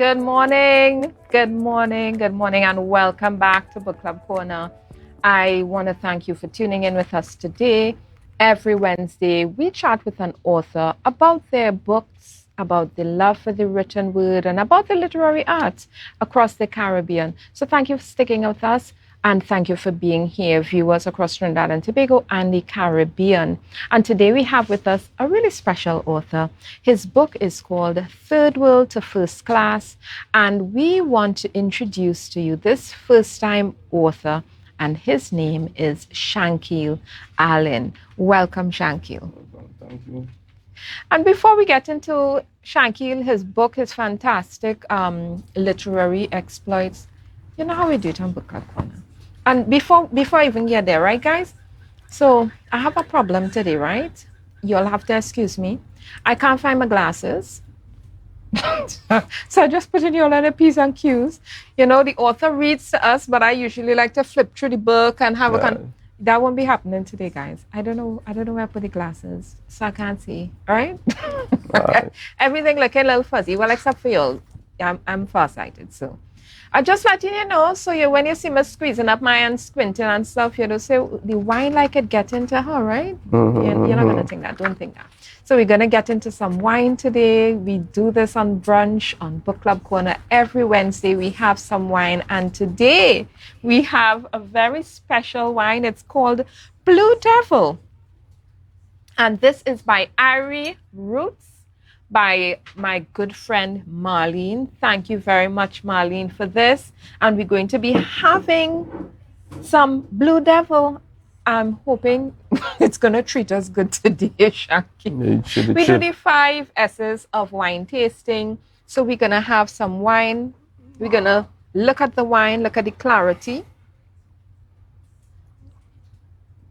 Good morning, and welcome back to Book Club Corner. I want to thank you for tuning in with us today. Every Wednesday, we chat with an author about their books, about the love for the written word, and about the literary arts across the Caribbean. So thank you for sticking with us. And thank you for being here, viewers across Trinidad and Tobago and the Caribbean. And today we have with us a really special author. His book is called Third World to First Class. And we want to introduce to you this first-time author. And his name is Shankkeel Alleyne. Welcome, Shankkeel. Thank you. And before we get into Shankkeel, his book, his fantastic literary exploits, you know how we do it on Book Club Corner. And before I even get there, right, guys? So I have a problem today, right? You'll have to excuse me. I can't find my glasses. So I just put in all of the P's and Q's. You know, the author reads to us, but I usually like to flip through the book and have that won't be happening today, guys. I don't know where I put the glasses, so I can't see. All right? Everything looking a little fuzzy. Well, except for you. I'm farsighted, so. I just letting you know, so when you see me squeezing up my hand, squinting and stuff, you know, so the wine like it get into her, right? You're not going to think that. Don't think that. So we're going to get into some wine today. We do this on brunch on Book Club Corner. Every Wednesday we have some wine. And today we have a very special wine. It's called Blue Devil. And this is by Irie Roots, by my good friend Marlene. Thank you very much, Marlene, for this. And we're going to be having some Blue Devil. I'm hoping it's going to treat us good today, Shankkeel. We do the 5 S's of wine tasting. So we're going to have some wine. We're going to look at the wine, look at the clarity.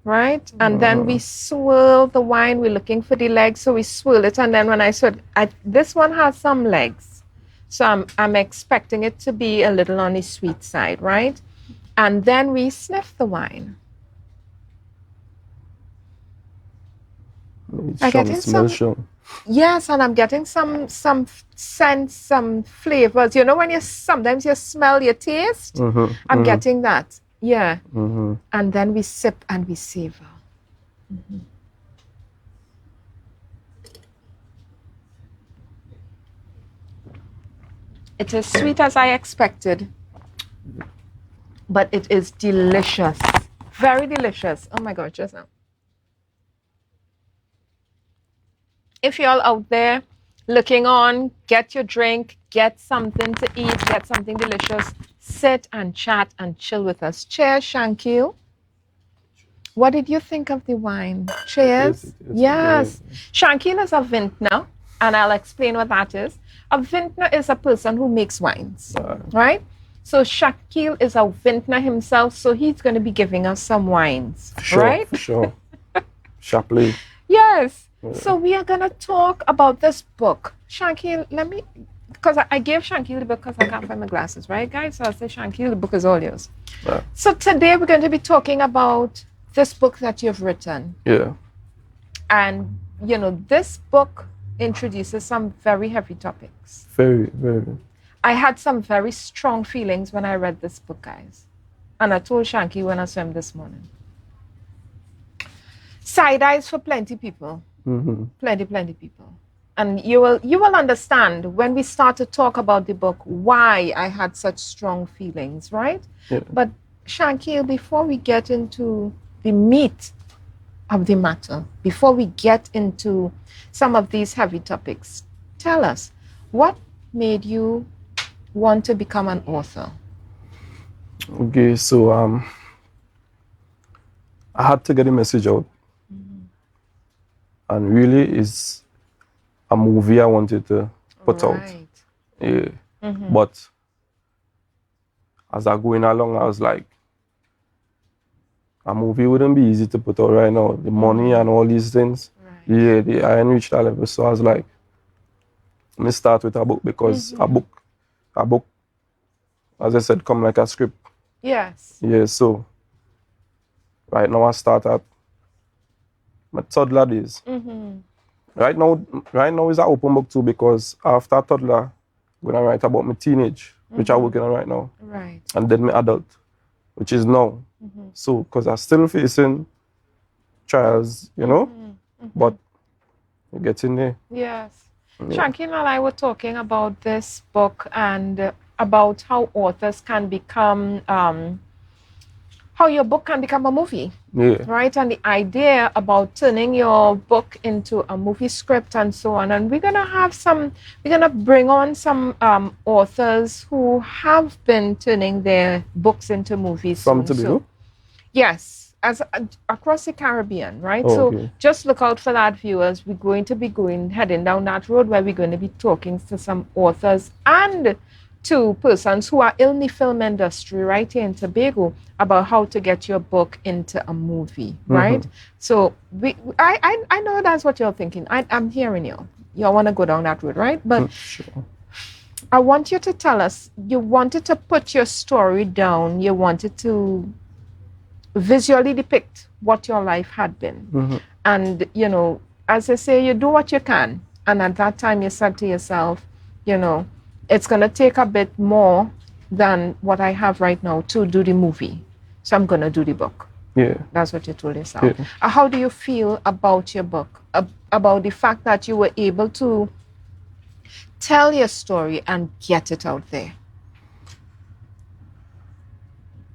Right? And then we swirl the wine. We're looking for the legs, so we swirl it. And then when I swirl, this one has some legs. So I'm expecting it to be a little on the sweet side, right? And then we sniff the wine. Yes, and I'm getting some scents, some flavors. You know, when sometimes you smell, you taste. I'm getting that. Yeah. And then we sip and we savor. It is sweet as I expected, but it is delicious. Very delicious. Oh my God, just now. If you're all out there looking on, get your drink, get something to eat, get something delicious. Sit and chat and chill with us. Cheers, Shankkeel. What did you think of the wine? Cheers. Yes. Shankkeel is a vintner, and I'll explain what that is. A vintner is a person who makes wines, right? So Shankkeel is a vintner himself, so he's going to be giving us some wines, right? For sure. Sharply. Yes. Yeah. So we are going to talk about this book. Shankkeel, because I gave Shankkeel the book because I can't find my glasses, right, guys? So I'll say, Shankkeel, the book is all yours. Yeah. So today we're going to be talking about this book that you've written. Yeah. And, you know, this book introduces some very heavy topics. Very, very. I had some very strong feelings when I read this book, guys. And I told Shankkeel when I saw him this morning. Side eyes for plenty people. Plenty people. And you will understand when we start to talk about the book why I had such strong feelings, right? Yeah. But Shankkeel, before we get into the meat of the matter, before we get into some of these heavy topics, tell us, what made you want to become an author? Okay, so I had to get a message out. And really it's a movie I wanted to put out. Yeah. But as I going along, I was like, a movie wouldn't be easy to put out right now. The money and all these things. Right. Yeah, I hadn't reached that level. So I was like, let me start with a book because a book, as I said, come like a script. Yes. Yeah, so right now I start at my toddler days. Right now is an open book too because after toddler, gonna write about my teenage, which I'm working on right now. Right. And then my adult, which is now. So, because I'm still facing trials, you know, but you're getting there. Yes. Yeah. Shankkeel and I were talking about this book and about how authors can become, how your book can become a movie. Yeah. Right? And the idea about turning your book into a movie script and so on. And we're going to bring on some authors who have been turning their books into movies. From soon. Tobago? Yes, across the Caribbean, right? Oh, so okay. just look out for that, viewers. We're going to be heading down that road where we're going to be talking to some authors and to persons who are in the film industry right here in Tobago about how to get your book into a movie, right? So I know that's what you're thinking. I'm hearing you. You want to go down that road, right? But Sure. I want you to tell us, you wanted to put your story down. You wanted to visually depict what your life had been. And, you know, as I say, you do what you can. And at that time, you said to yourself, you know, it's going to take a bit more than what I have right now to do the movie. So I'm going to do the book. Yeah. That's what you told yourself. Yeah. How do you feel about your book? About the fact that you were able to tell your story and get it out there?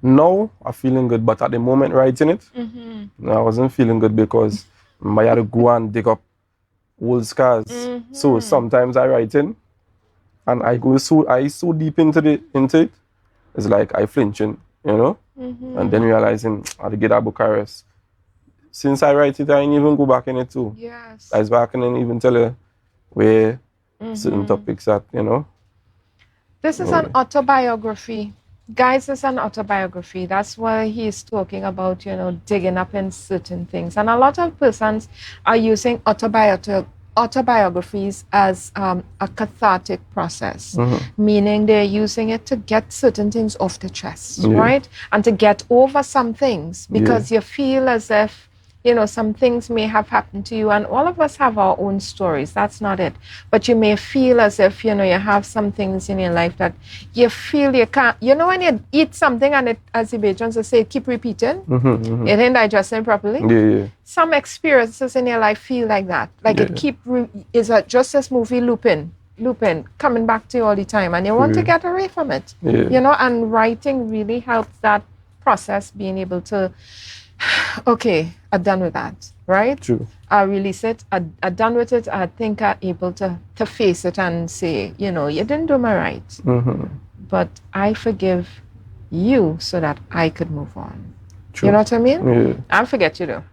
Now I'm feeling good, but at the moment writing it, no, I wasn't feeling good because I had to go and dig up old scars. So sometimes I write in and I so deep into it, it's like I flinching, you know? And then realizing I had to get that book a rest. Since I write it, I ain't even go back in it too. Yes. I was back and then even tell her where certain topics at, you know? This is an autobiography. Guys, it's an autobiography. That's why he's talking about, you know, digging up in certain things. And a lot of persons are using autobiographies as a cathartic process, meaning they're using it to get certain things off the chest, right? And to get over some things because you feel as if, you know, some things may have happened to you, and all of us have our own stories. That's not it. But you may feel as if, you know, you have some things in your life that you feel you can't. You know, when you eat something and it, as the Bajans say, keep repeating, it ain't digesting properly. Yeah. Some experiences in your life feel like that. Like it is just this movie looping, coming back to you all the time, and you want to get away from it. You know, and writing really helps that process, being able to, okay, I'm done with that, right? True. I release it, I'm done with it. I think I'm able to face it and say, you know, you didn't do me right, but I forgive you so that I could move on. True. You know what I mean? Yeah. I'll forget you though.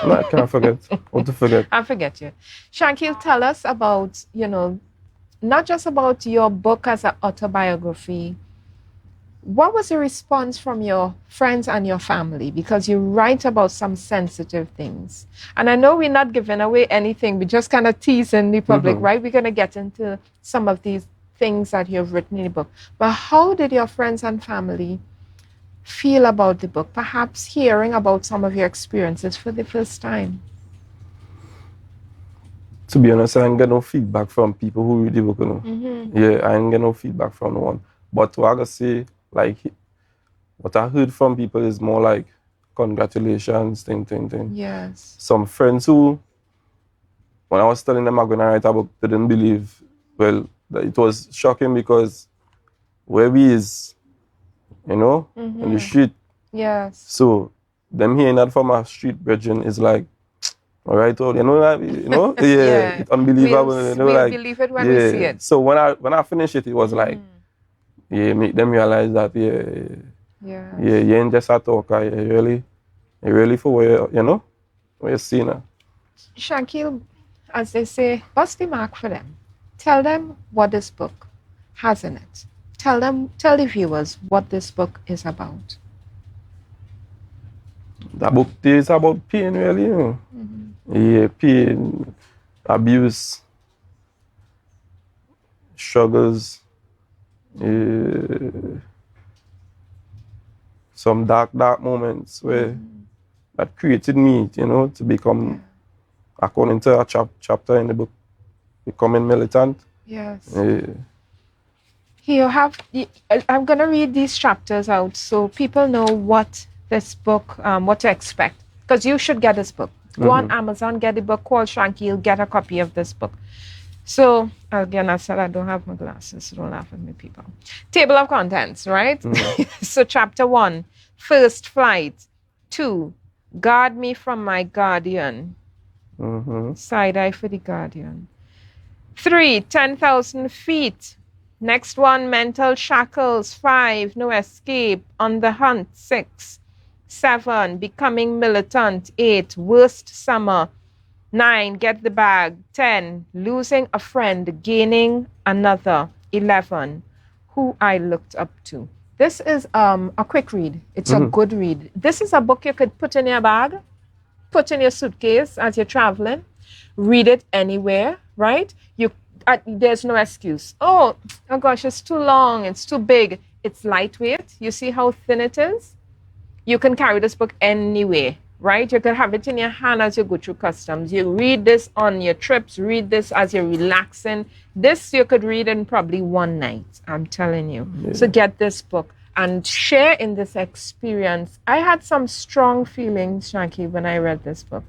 No, I can't forget. What to forget? I'll forget you. Shankkeel, tell us about, you know, not just about your book as an autobiography. What was the response from your friends and your family? Because you write about some sensitive things. And I know we're not giving away anything. We're just kind of teasing the public, right? We're going to get into some of these things that you've written in the book. But how did your friends and family feel about the book? Perhaps hearing about some of your experiences for the first time. To be honest, I ain't get no feedback from people who read the book, you know. Yeah, I ain't get no feedback from no one. But what I gotta say, like, what I heard from people is more like, congratulations, thing. Yes. Some friends who, when I was telling them I'm gonna write a book, they didn't believe. Well, it was shocking because where we is, you know, in the street. Yes. So, them hearing that from a street brethren is like, all right, you know that, you know, yeah, it's unbelievable. We'll like, believe it when we see it. So when I finished it, it was like, make them realize that, you ain't just a talker, you really for where, you know, where you see now. Shankkeel, as they say, what's the mark for them? Tell them what this book has in it. Tell the viewers what this book is about. The book is about pain, really, you know. Yeah, pain, abuse, struggles, some dark moments where that created me, you know, to become, according to a chapter in the book, becoming militant. Yes. You have. I'm going to read these chapters out so people know what this book, what to expect. Because you should get this book. Go on Amazon, get the book, call Shankkeel, get a copy of this book. So, again, I said I don't have my glasses, so don't laugh at me, people. Table of contents, right? So, chapter 1, first flight. 2, guard me from my guardian. Side eye for the guardian. 3, 10,000 feet. Next one, mental shackles. 5, no escape. On the hunt. 6, 7, becoming militant. 8, worst summer. 9, get the bag. 10, losing a friend, gaining another. 11, who I looked up to. This is a quick read. It's a good read. This is a book you could put in your bag, put in your suitcase as you're traveling, read it anywhere, right? There's no excuse. Oh gosh, it's too long, it's too big. It's lightweight. You see how thin it is? You can carry this book anywhere, right? You can have it in your hand as you go through customs. You read this on your trips, read this as you're relaxing. This you could read in probably one night, I'm telling you. Yeah. So get this book and share in this experience. I had some strong feelings, Shankkeel, when I read this book.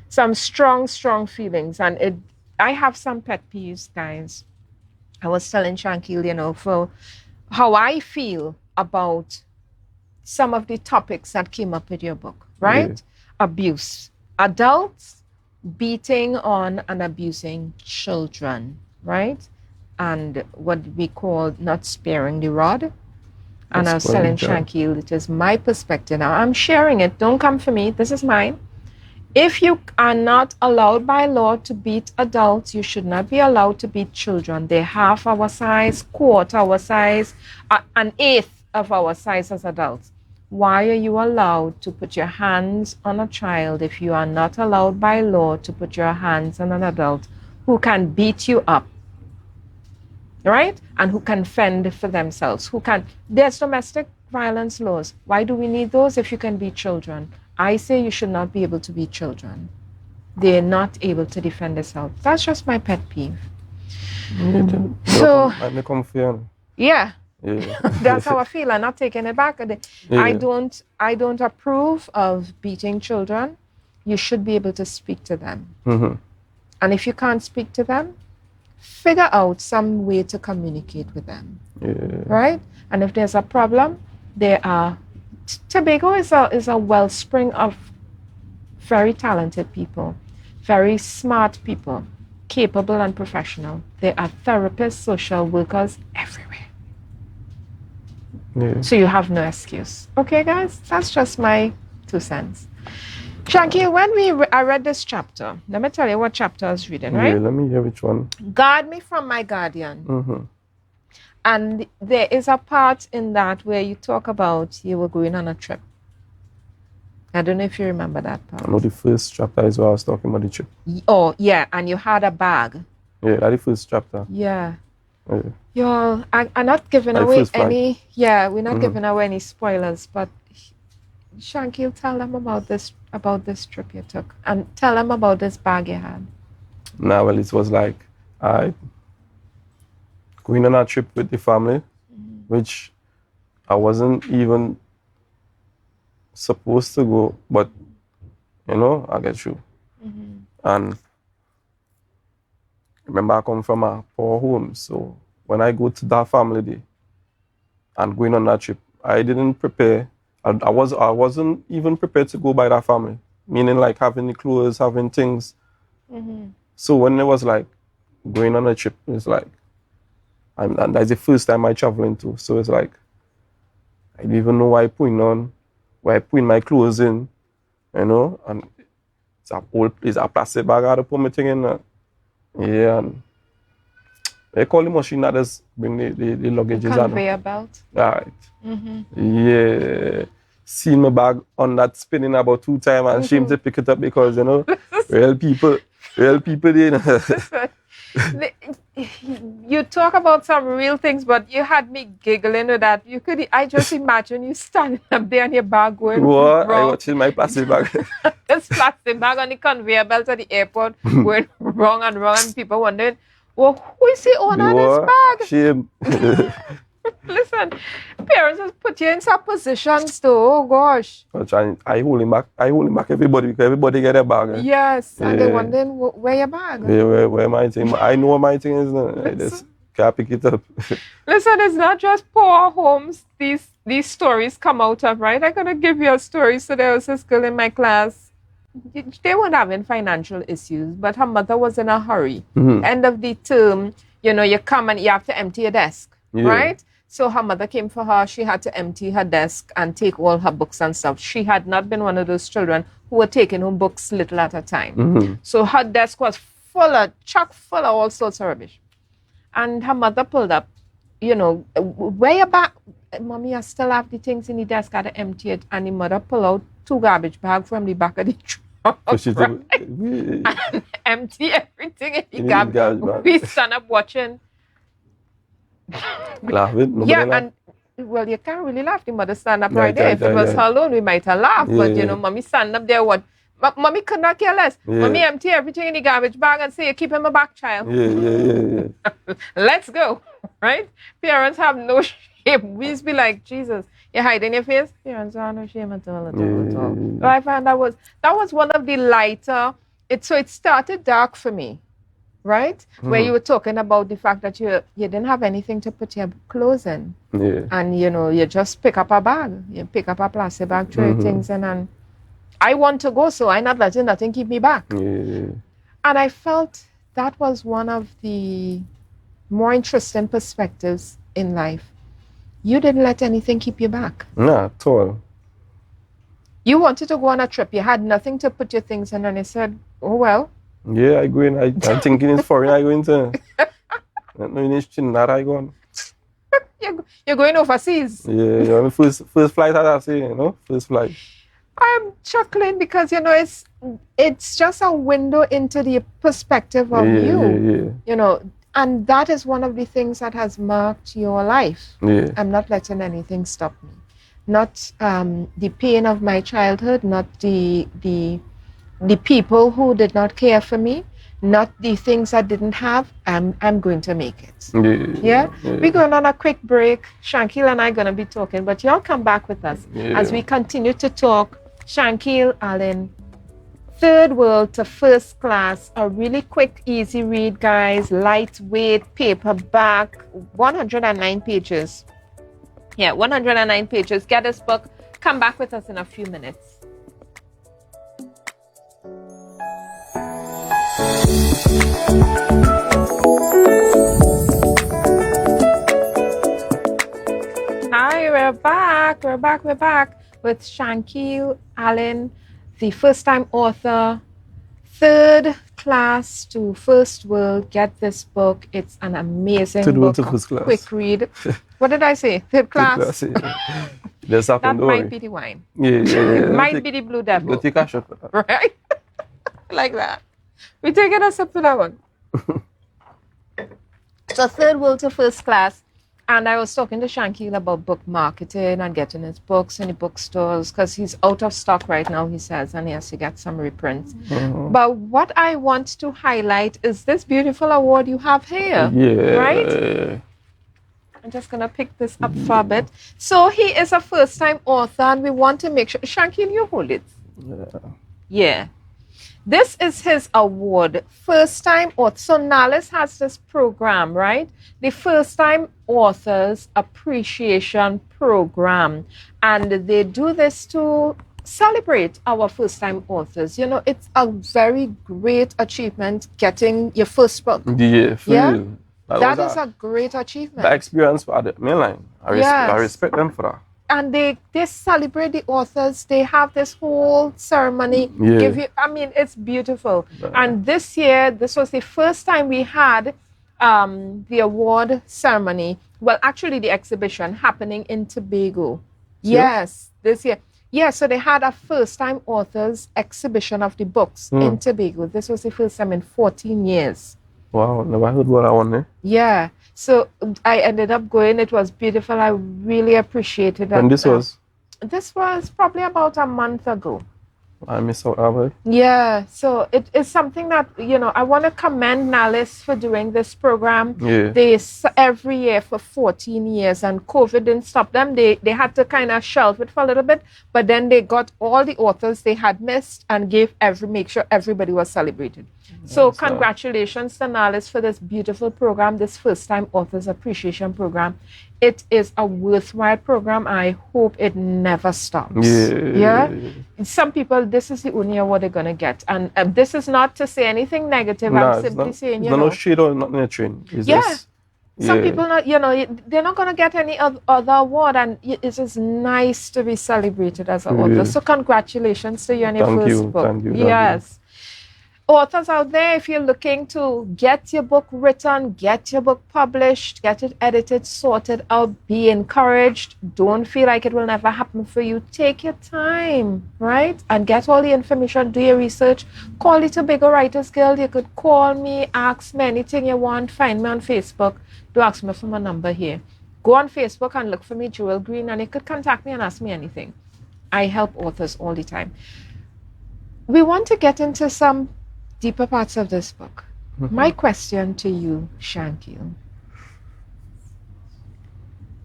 Some strong feelings. And I have some pet peeves, guys. I was telling Shankkeel, for how I feel about some of the topics that came up with your book, right? Yeah. Abuse. Adults beating on and abusing children, right? And what we call not sparing the rod. And I was telling Shankkeel, it is my perspective. Now, I'm sharing it. Don't come for me. This is mine. If you are not allowed by law to beat adults, you should not be allowed to beat children. They're half our size, quarter our size, an eighth of our size as adults. Why are you allowed to put your hands on a child if you are not allowed by law to put your hands on an adult who can beat you up, right? And who can fend for themselves, there's domestic violence laws. Why do we need those if you can beat children? I say you should not be able to beat children. They're not able to defend themselves. That's just my pet peeve. So, yeah. That's how I feel. I'm not taking it back. Yeah. I don't approve of beating children. You should be able to speak to them. And if you can't speak to them, figure out some way to communicate with them. Yeah. Right? And if there's a problem, Tobago is a wellspring of very talented people, very smart people, capable and professional. There are therapists, social workers everywhere. Yeah. So you have no excuse. Okay, guys? That's just my 2 cents. Shankkeel, when I read this chapter, let me tell you what chapter I was reading, right? Yeah, let me hear which one. Guard me from my guardian. And there is a part in that where you talk about you were going on a trip. I don't know if you remember that part. I know the first chapter is where I was talking about the trip. Oh, yeah, and you had a bag. Yeah, that's the first chapter. Yeah. Y'all, I'm not giving away any... Yeah, we're not giving away any spoilers, but Shankkeel, tell them about this trip you took. And tell them about this bag you had. Nah, well, it was like... going on a trip with the family, which I wasn't even supposed to go, but I get through. And remember, I come from a poor home, so when I go to that family day and going on that trip, I didn't prepare. I wasn't even prepared to go by that family, meaning like having the clothes, having things. So when it was like going on a trip, it's like, and that's the first time I traveling to. So it's like, I didn't even know where I put my clothes in, and it's a old place, a plastic bag I had to put my thing in. Yeah, and they call the machine that just bring the luggages. Conveyor belt. Right. Yeah. Seen my bag on that spinning about 2 times and ashamed to pick it up because, real people, You talk about some real things, but you had me giggling with that. I just imagine you standing up there and your bag going what? wrong. I watching my plastic bag. This plastic bag on the conveyor belt at the airport going wrong and people wondering, Well, who is the owner of this bag? Shame. Listen, parents just put you in some positions too. Oh gosh. I hold him back. I hold him back everybody because everybody get a bag. Eh? Yes, and they're wondering where your bag. Yeah, where my thing. I know what my thing is now. I just can't pick it up. Listen, it's not just poor homes these stories come out of, right? I'm gonna give you a story. So there was this girl in my class. They weren't having financial issues, but her mother was in a hurry. End of the term, you come and you have to empty your desk, right? So her mother came for her. She had to empty her desk and take all her books and stuff. She had not been one of those children who were taking home books little at a time. So her desk was chock full of all sorts of rubbish. And her mother pulled up, where your bag? Mommy, I still have the things in the desk. I got to empty it. And the mother pulled out 2 garbage bags from the back of the truck. And empty everything in the garbage bag. We stand up watching. Laughing? And well, you can't really laugh. The mother stand up right there. If it was her alone, we might have laughed. But, mommy stand up there, what? Mommy could not care less. Mommy empty everything in the garbage bag and say, you keep him a back, child. Yeah. Let's go, right? Parents have no shame. We just be like, Jesus, you hiding your face? Parents have no shame at all. So I found that was one of the lighter. So it started dark for me, right? Where you were talking about the fact that you didn't have anything to put your clothes in. Yeah. And, you just pick up a bag. You pick up a plastic bag, throw your things in, and I want to go, so I'm not letting nothing keep me back. Yeah. And I felt that was one of the more interesting perspectives in life. You didn't let anything keep you back. Nah, at all. You wanted to go on a trip. You had nothing to put your things in, and you said, oh, well. Yeah, I go in. I'm thinking it's foreign. I go into. No, in I go on. You're going overseas. Yeah, first flight, I say, first flight. I'm chuckling because, it's just a window into the perspective of you. And that is one of the things that has marked your life. Yeah. I'm not letting anything stop me. Not the pain of my childhood, not the people who did not care for me, not the things I didn't have. I'm going to make it. Yeah? We're going on a quick break. Shankkeel and I are going to be talking, but y'all come back with us as we continue to talk. Shankkeel Alleyne, Third World to First Class, a really quick, easy read, guys. Lightweight, paperback, 109 pages. Yeah, 109 pages. Get this book. Come back with us in a few minutes. Hi, we're back. We're back with Shankkeel Alleyne, the first-time author, Third Class to First World. Get this book. It's an amazing Third World book. to First Class. Quick read. What did I say? Third class? That might be the wine. It might be the Blue Devil. Take a shot for that. Right? Like that. We taking a sip for that one. So Third World to First Class. And I was talking to Shankkeel about book marketing and getting his books in the bookstores because he's out of stock right now, he says, and he has to get some reprints. But what I want to highlight is this beautiful award you have here. Yeah. Right? I'm just going to pick this up for a bit. So he is a first-time author, and we want to make sure. Shankkeel, you hold it. Yeah. This is his award, first-time author. So Nalis has this program, right? The First-Time Authors Appreciation Program. And they do this to celebrate our first-time authors. It's a very great achievement getting your first book. Yeah, for real. That is a great achievement. The experience for the mainline. I respect them for that. And they celebrate the authors. They have this whole ceremony. It's beautiful. And this year, this was the first time we had the award ceremony. Well, actually, the exhibition happening in Tobago. Yes, this year. Yeah, so they had a first-time authors exhibition of the books in Tobago. This was the first time in 14 years. Wow, never heard what I want there. Yeah. So I ended up going. It was beautiful. I really appreciated it. And this was? This was probably about a month ago. I miss out of it. Yeah, so it is something that, I want to commend Nalis for doing this program. Yeah. Every year for 14 years, and COVID didn't stop them. They had to kind of shelve it for a little bit, but then they got all the authors they had missed and make sure everybody was celebrated. So congratulations to Nalis for this beautiful program, this first time Authors Appreciation Program. It is a worthwhile program. I hope it never stops. Yeah? Some people, this is the only award they're going to get. And this is not to say anything negative. I'm simply saying, no shade or not nurturing. Some people, they're not going to get any other award. And it is nice to be celebrated as an author. So congratulations to you on your first book. Thank you. Yes. Authors out there, if you're looking to get your book written, get your book published, get it edited, sorted out, be encouraged. Don't feel like it will never happen for you. Take your time, right? And get all the information, do your research. Call Little Bigger Writers Guild. You could call me, ask me anything you want. Find me on Facebook. Do ask me for my number here. Go on Facebook and look for me, Jewel Green, and you could contact me and ask me anything. I help authors all the time. We want to get into some deeper parts of this book. My question to you, Shankkeel,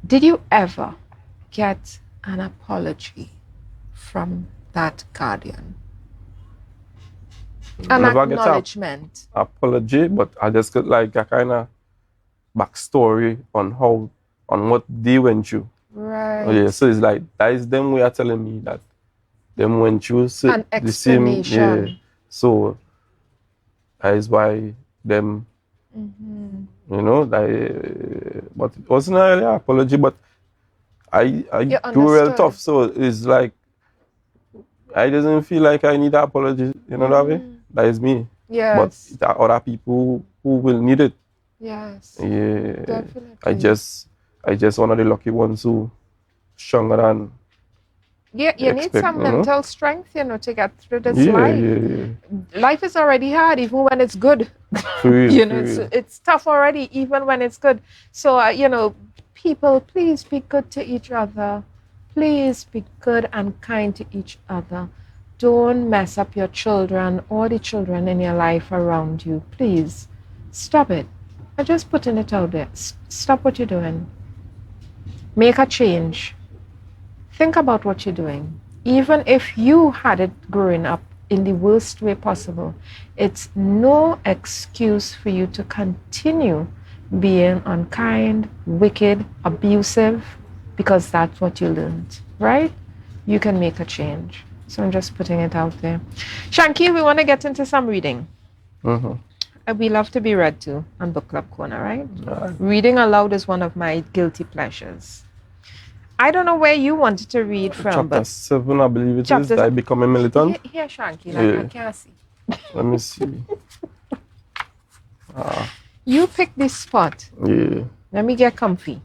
did you ever get an apology from that guardian? An acknowledgement? Apology, but I just got like a kind of backstory on what they went through. Right. Oh, yeah, so it's like, that is them way of telling me that them went through an explanation. The same, so that is why them, but it wasn't really an apology, but I do real tough, so it's like, I doesn't feel like I need an apology, that way? That is me. Yes. But there are other people who will need it. Yes. Yeah. Definitely. I just one of the lucky ones who stronger than you need some mental strength, to get through this life. Yeah. Life is already hard, even when it's good. It's tough already, even when it's good. So, people, please be good to each other. Please be good and kind to each other. Don't mess up your children or the children in your life around you. Please, stop it. I'm just putting it out there. Stop what you're doing. Make a change. Think about what you're doing. Even if you had it growing up in the worst way possible, it's no excuse for you to continue being unkind, wicked, abusive, because that's what you learned, right? You can make a change. So I'm just putting it out there. Shankkeel, we want to get into some reading. We love to be read to on Book Club Corner, right? Reading aloud is one of my guilty pleasures. I don't know where you wanted to read from, Chapter 7, I believe it is. I become a militant. Here, Shankkeel, I can't see. Let me see. You pick this spot. Yeah. Let me get comfy.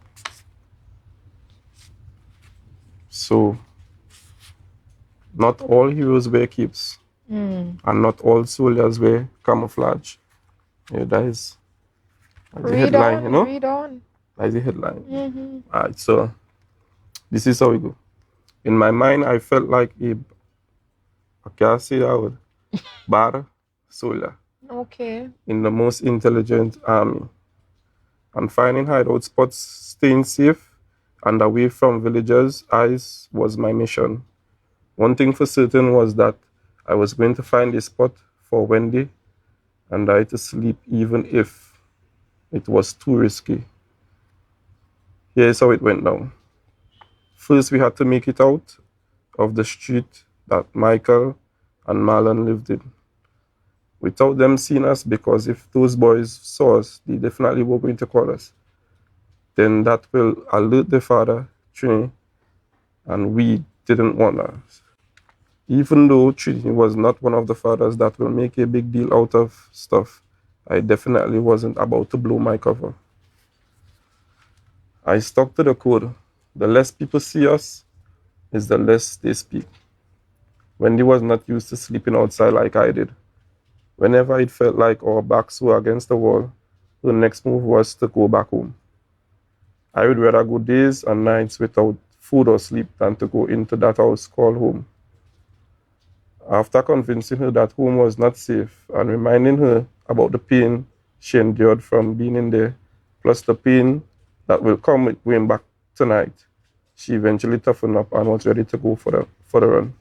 So, not all heroes wear capes, and not all soldiers wear camouflage. Yeah, that's the headline, Read on. That's the headline. All right, so this is how we go. In my mind, I felt like I can't say that word, bar soldier. Okay. In the most intelligent army. And finding hideout spots, staying safe, and away from villagers' eyes was my mission. One thing for certain was that I was going to find a spot for Wendy and I to sleep even if it was too risky. Here's how it went down. First, we had to make it out of the street that Michael and Marlon lived in, without them seeing us, because if those boys saw us, they definitely were going to call us. Then that will alert the father, Trini, and we didn't want that. Even though Trini was not one of the fathers that will make a big deal out of stuff, I definitely wasn't about to blow my cover. I stuck to the code. The less people see us, is the less they speak. Wendy was not used to sleeping outside like I did. Whenever it felt like our backs were against the wall, the next move was to go back home. I would rather go days and nights without food or sleep than to go into that house called home. After convincing her that home was not safe and reminding her about the pain she endured from being in there, plus the pain that will come with going back tonight, she eventually toughened up and was ready to go for the run.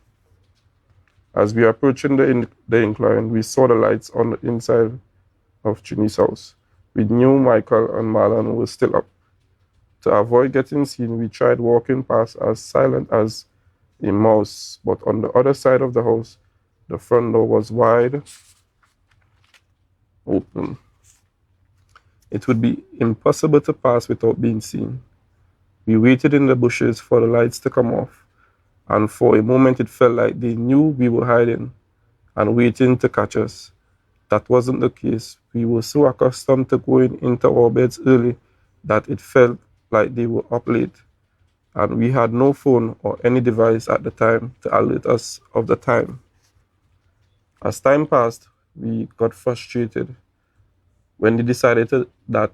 As we were approaching the incline, we saw the lights on the inside of Chini's house. We knew Michael and Marlon were still up. To avoid getting seen, we tried walking past as silent as a mouse, but on the other side of the house, the front door was wide open. It would be impossible to pass without being seen. We waited in the bushes for the lights to come off, and for a moment it felt like they knew we were hiding and waiting to catch us. That wasn't the case. We were so accustomed to going into our beds early that it felt like they were up late, and we had no phone or any device at the time to alert us of the time. As time passed, we got frustrated when they decided that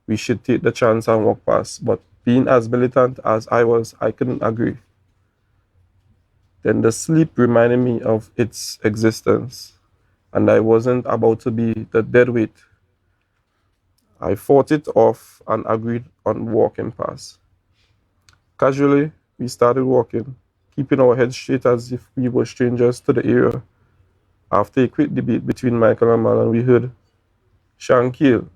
we should take the chance and walk past, but being as militant as I was, I couldn't agree. Then the sleep reminded me of its existence, and I wasn't about to be the dead weight. I fought it off and agreed on walking past. Casually, we started walking, keeping our heads straight as if we were strangers to the area. After a quick debate between Michael and Marlon, we heard, "Shankkeel."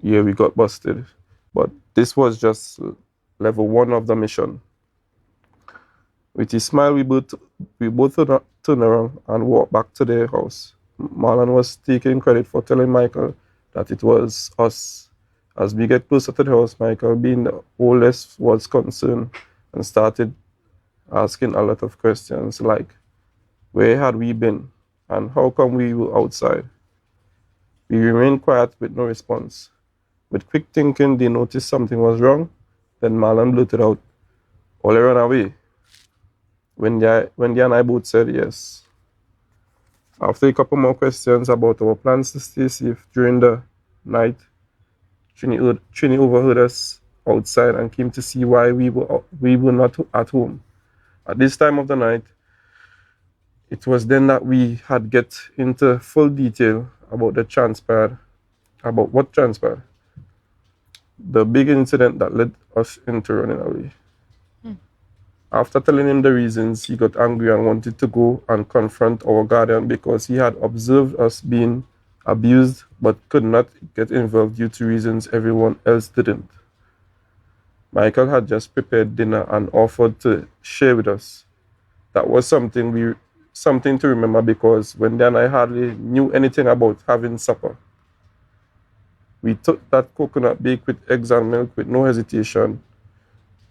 Yeah, we got busted. But this was just level 1 of the mission. With a smile, we both turned around and walked back to their house. Marlon was taking credit for telling Michael that it was us. As we get closer to the house, Michael, being the oldest, was concerned and started asking a lot of questions like, where had we been and how come we were outside? We remained quiet with no response. With quick thinking, they noticed something was wrong. Then Marlon blurted out, "All ran away?" Wendy and I both said yes. After a couple more questions about our plans to stay safe during the night, Trini overheard us outside and came to see why we were not at home. At this time of the night, it was then that we had get into full detail about what transpired. The big incident that led us into running away. After telling him the reasons, he got angry and wanted to go and confront our guardian because he had observed us being abused but could not get involved due to reasons everyone else didn't. Michael had just prepared dinner and offered to share with us. That was something to remember because Wendy and I hardly knew anything about having supper. We took that coconut baked with eggs and milk with no hesitation.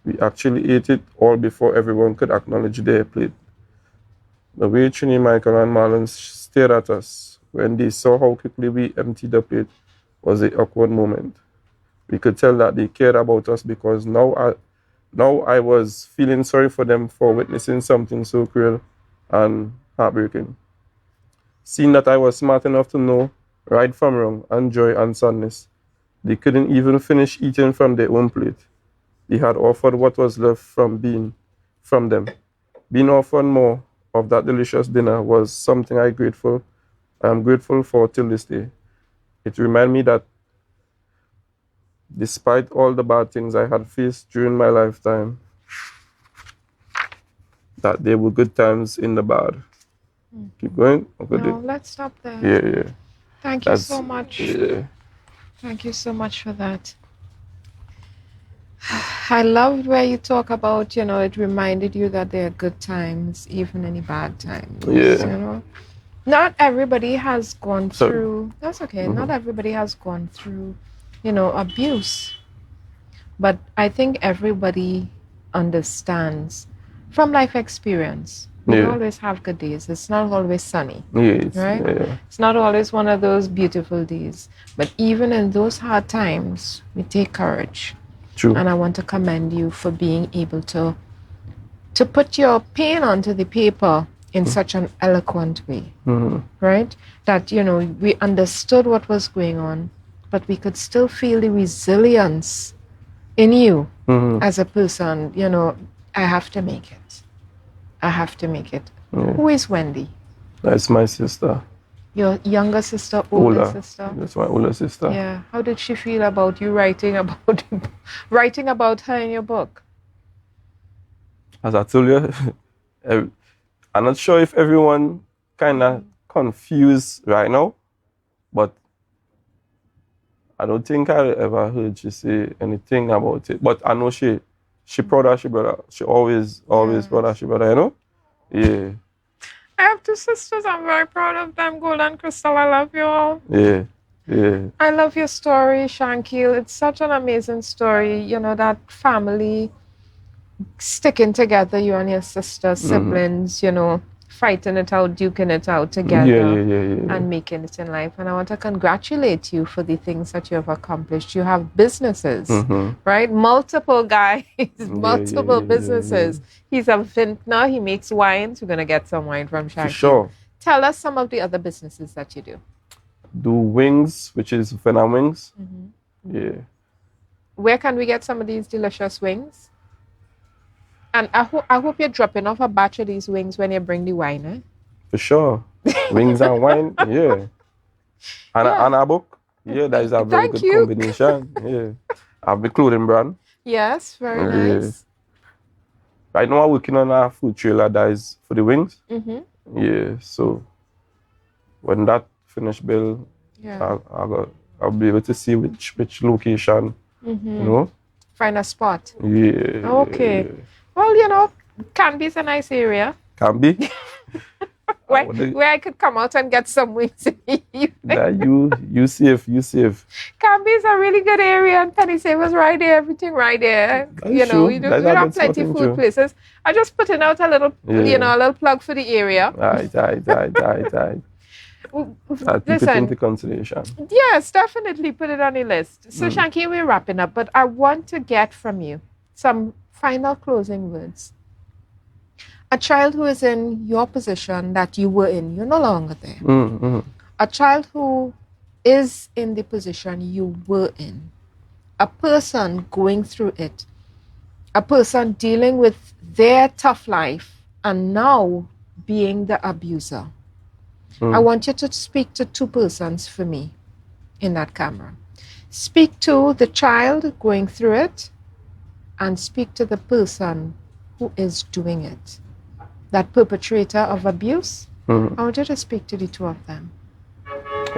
We actually ate it all before everyone could acknowledge their plate. The way Trini, Michael, and Marlon stared at us when they saw how quickly we emptied the plate was an awkward moment. We could tell that they cared about us because now I was feeling sorry for them for witnessing something so cruel and heartbreaking. Seeing that I was smart enough to know right from wrong and joy and sadness, they couldn't even finish eating from their own plate. They had offered what was left from them. Being offered more of that delicious dinner was something I am grateful for till this day. It reminded me that despite all the bad things I had faced during my lifetime, that there were good times in the bad. Keep going? Okay. No, let's stop there. Yeah. Thank you so much. Yeah. Thank you so much for that. I loved where you talk about, it reminded you that there are good times, even any bad times. Yeah. Not everybody has gone through, that's okay, not everybody has gone through, abuse. But I think everybody understands from life experience. We always have good days. It's not always sunny, right? Yeah. It's not always one of those beautiful days. But even in those hard times, we take courage. True. And I want to commend you for being able to put your pain onto the paper in such an eloquent way, right? That, we understood what was going on, but we could still feel the resilience in you as a person. I have to make it. I have to make it. Yeah. Who is Wendy? That's my sister. Your younger sister, older sister? That's my older sister. Yeah. How did she feel about you writing about her in your book? As I told you, I'm not sure if everyone kind of confused right now, but I don't think I ever heard she say anything about it. But I know she proud of she brother. She always proud of she brother, you know? Yeah. I have two sisters. I'm very proud of them. Gold and Crystal, I love you all. Yeah. Yeah. I love your story, Shankkeel. It's such an amazing story. You know, that family sticking together, you and your sister, siblings, you know, fighting it out, duking it out together, and making it in life. And I want to congratulate you for the things that you have accomplished. You have businesses, right? Multiple guys, multiple businesses. He's a vintner. He makes wines. We're going to get some wine from Shankkeel. For sure. Tell us some of the other businesses that you do. Do wings, which is Venam wings. Yeah. Where can we get some of these delicious wings? And I hope you're dropping off a batch of these wings when you bring the wine, eh? For sure. Wings and wine, yeah. And a book. Yeah, that is a very good combination. Yeah. I have the clothing brand. Yes, very nice. Right now I'm working on a food trailer that is for the wings. Yeah, so when that finished build, I'll be able to see which location, you know. Find a spot. Yeah. Okay. Yeah. Well, you know, Canby is a nice area. Canby? where I could come out and get some wings. You safe. Canby is a really good area, and Penny Savers right there, everything right there. You know, we have plenty of food places. I just putting out a little, you know, a little plug for the area. Right. I'll keep it into consideration. Yes, definitely put it on the list. So, Shankkeel, we're wrapping up, but I want to get from you some final closing words. A child who is in your position that you were in, you're no longer there. A child who is in the position you were in. A person going through it. A person dealing with their tough life and now being the abuser. I want you to speak to two persons for me in that camera. Speak to the child going through it and speak to the person who is doing it. That perpetrator of abuse. I want you to speak to the two of them.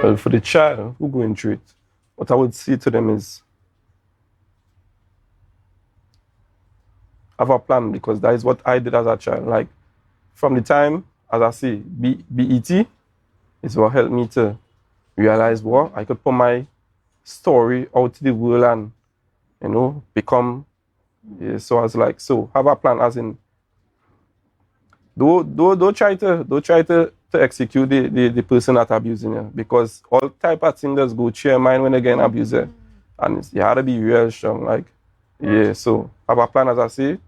Well, for the child who going through it, what I would say to them is have a plan, because that is what I did as a child. Like from the time, as I say, BET is what helped me to realize what I could put my story out to the world and, you know, become. So I was like, so have a plan, as in don't try to execute the person that abusing you, because all type of things just go through your mind when you get an abuser, and you have to be real strong. Like, so have a plan, as I say.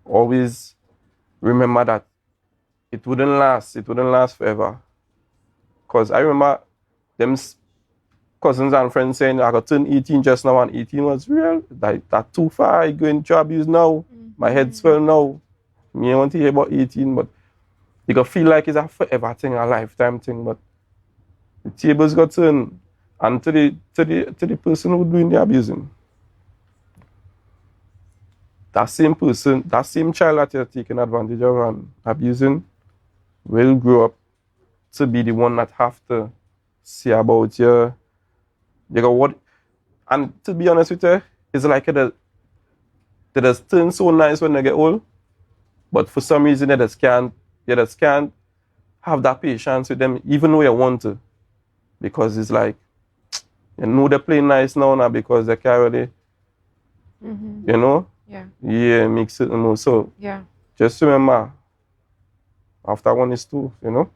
Always remember that it wouldn't last forever. Because I remember them cousins and friends saying, I got turned 18 just now, and 18 was real. That too far, I going to abuse now. My head swell now. Me, I want to hear about 18, but you can feel like it's a forever thing, a lifetime thing. But the tables got turned, and to the person who doing the abusing. That same person, that same child that you're taking advantage of and abusing will grow up to be the one that have to say about you. You got what? And to be honest with you, it's like they just turn so nice when they get old, but for some reason they just can't have that patience with them, even though you want to, because it's like, you know, they're playing nice now because they can't really, you know, mix it more. So just remember, after one is two, you know.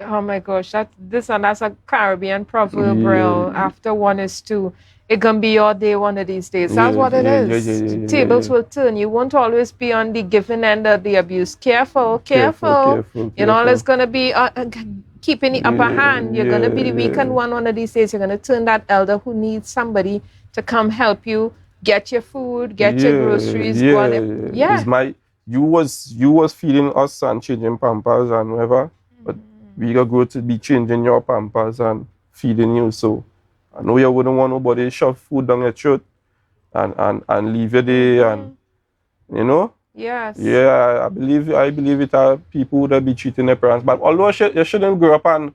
Oh my gosh, that's a Caribbean proverb, real. After one is two, it can be your day one of these days. That's what it is. Tables will turn. You won't always be on the giving end of the abuse. Careful. You know, it's gonna be keeping the upper hand. You're gonna be the weakened one of these days. You're gonna turn that elder who needs somebody to come help you get your food, get your groceries. you was feeding us and changing pampers and whatever, but we got grow to be changing your pampers and feeding you. So I know you wouldn't want nobody to shove food down your throat and leave you there, and you know. Yes. Yeah, I believe it are people that be treating their parents. But although you shouldn't grow up and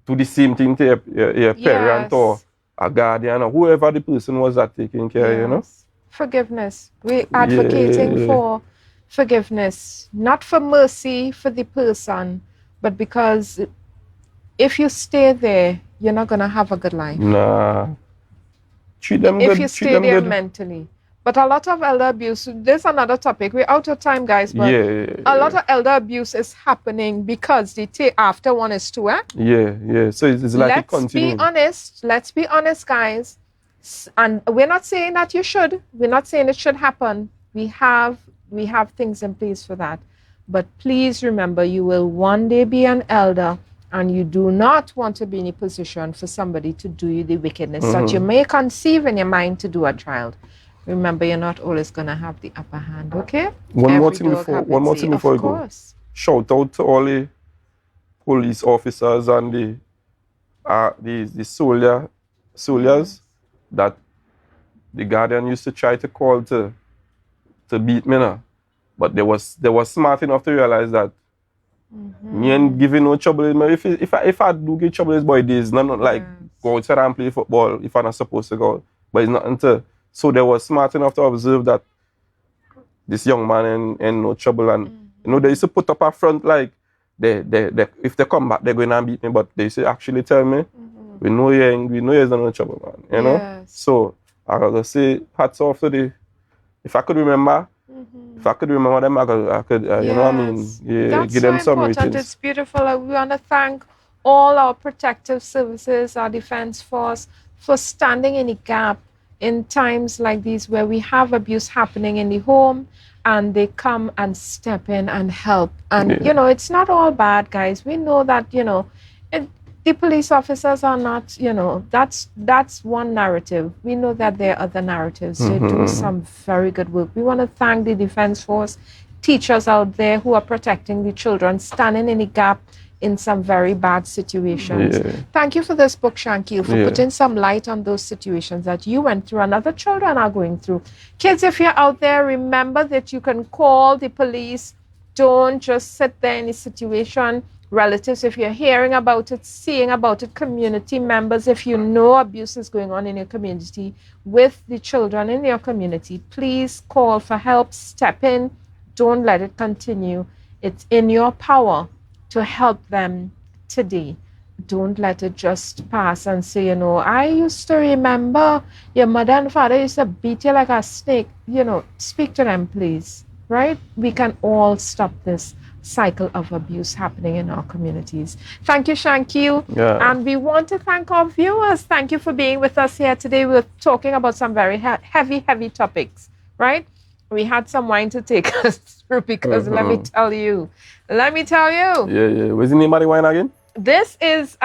do the same thing to your parent or a guardian or whoever the person was that taking care, you know. Forgiveness. We're advocating for forgiveness, not for mercy for the person, but because if you stay there, you're not gonna have a good life. Nah. Treat them good. If you stay there mentally. But a lot of elder abuse, there's another topic. We're out of time, guys, but a lot of elder abuse is happening because they take after one is two, eh? Yeah. So it's like it continues. Let's be honest, guys. And we're not saying that you should. We're not saying it should happen. We have things in place for that. But please remember, you will one day be an elder, and you do not want to be in a position for somebody to do you the wickedness that you may conceive in your mind to do a child. Remember, you're not always going to have the upper hand, okay? One more thing before you go. Shout out to all the police officers and the soldiers that the guardian used to try to call to beat me now. But they was smart enough to realize that me ain't giving no trouble. If I do get trouble, this boy days, not like go outside and play football if I'm not supposed to go. But it's nothing to. So they were smart enough to observe that this young man in no trouble, and you know they used to put up a front like they if they come back they're going to beat me, but they used to actually tell me we know you're no trouble, man. You know. So I gotta say hats off to the. If I could remember them, I could you know what I mean? Yeah, that's give them so some important. ratings. It's beautiful. We want to thank all our protective services, our defense force, for standing in the gap in times like these where we have abuse happening in the home, and they come and step in and help. And, you know, it's not all bad, guys. We know that, you know, the police officers are not, you know, that's one narrative. We know that there are other narratives. They do some very good work. We want to thank the defense force, teachers out there who are protecting the children, standing in the gap in some very bad situations. Thank you for this book, Shankkeel, for putting some light on those situations that you went through and other children are going through. Kids, if you're out there, remember that you can call the police. Don't just sit there in a situation. Relatives, if you're hearing about it, seeing about it, community members, if you know abuse is going on in your community with the children in your community, please call for help, step in. Don't let it continue. It's in your power to help them today. Don't let it just pass and say, you know, I used to remember your mother and father used to beat you like a snake. You know, speak to them, please, right? We can all stop this cycle of abuse happening in our communities. Thank you, Shankkeel. And we want to thank our viewers. Thank you for being with us here today. We're talking about some very heavy topics, right? We had some wine to take us through because let me tell you. Yeah. What's the name of the wine again? This is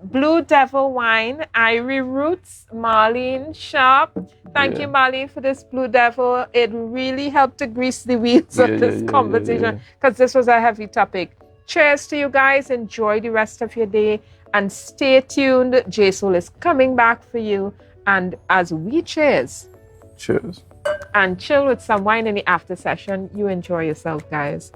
Blue Devil wine, Irie Roots, Marlene Sharp. Thank you, Marlene, for this Blue Devil. It really helped to grease the wheels of this conversation because this was a heavy topic. Cheers to you guys. Enjoy the rest of your day and stay tuned. J Soul is coming back for you. And as we cheers and chill with some wine in the after session, you enjoy yourself, guys.